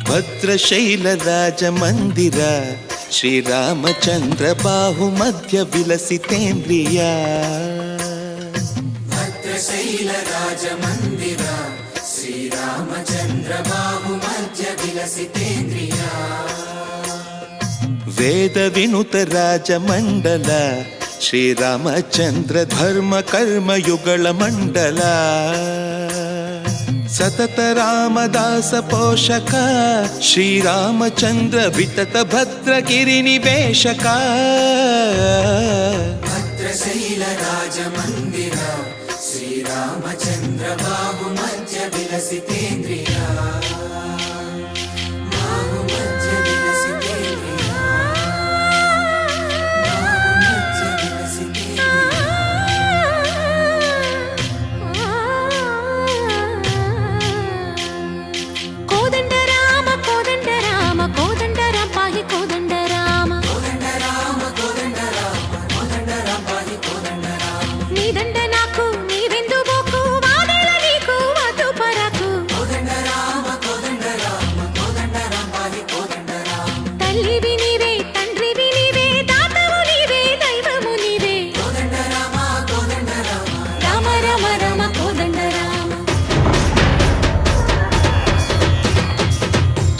ಭದ್ರಶೈಲ ರಾಜ ಮಂದಿರ ಶ್ರೀರಾಮಚಂದ್ರ ಬಾಹು ಮಧ್ಯ ವಿಲಸಿತೇಂದ್ರಿಯ. ಭದ್ರಶೈಲ ರಾಜ ಮಂದಿರ ಶ್ರೀರಾಮಚಂದ್ರ ಬಾಹು ಮಧ್ಯ ವಿಲಸಿತೇಂದ್ರಿಯ. ವೇದ ವಿನುತ ರಾಜ ಮಂಡಲ ಶ್ರೀರಾಮಚಂದ್ರ ಧರ್ಮ ಕರ್ಮಯುಗಳ ಮಂಡಲ. ಸತತ ರಾಮದಾಸ ಪೋಷಕ ಶ್ರೀರಾಮಚಂದ್ರ ವಿತತ ಭದ್ರಗಿರಿ ನಿವೇಶಕ. ಭದ್ರಶೈಲ ರಾಜ ಮಂದಿರ ಶ್ರೀರಾಮಚಂದ್ರ ಬಾಹು ಮಧ್ಯ ವಿಲಸಿತೇಂದ್ರಿಯ.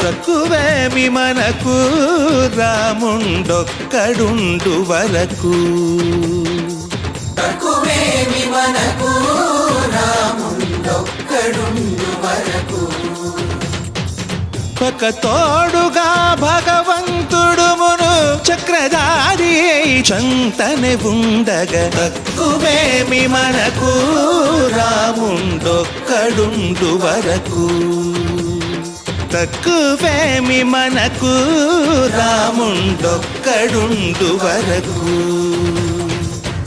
తక్కువేమి మనకు రాముండొక్కడుండు వరకు. తక్కువేమి మనకు రాముండొక్కడుండు వరకు. ఒక తోడుగా భగవంతుడు మును చక్రధారి చంతనే ఉండగా. తక్కువేమి మనకు రాముండొక్కడుండు వరకు. తక్కువేమి మనకు రాముండొక్కడుండు వరకు.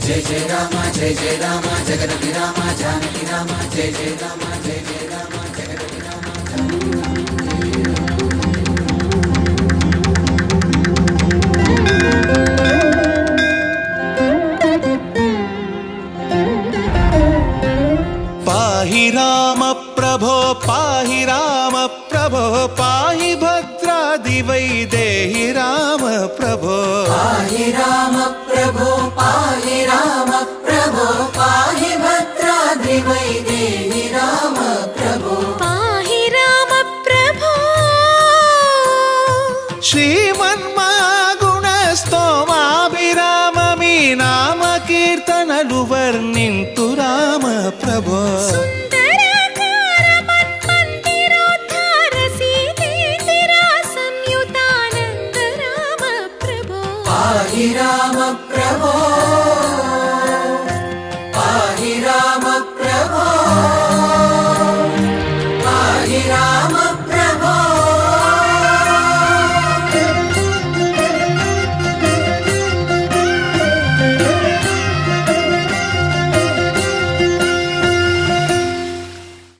జయ జయ రామ జయ జయ రామ జగదపి రామ జానకి రామ జయ జయ రామ జయ జయ రామ జగదపి రామ. పాహి రామ ప్రభో పాహి రామ ప్రభో పాహి భద్రాది వైదేహి రామ ప్రభో. పాహి రామ ప్రభో పాహి రామ ప్రభో పాహి భద్రాద్రి వైదేహి రామ ప్రభో. పాహి రామ ప్రభో శ్రీమన్మాగుణ స్తోమాభిరామమి నామ కీర్తనలు వర్ణింతు రామ ప్రభో. పాహి రామ ప్రభో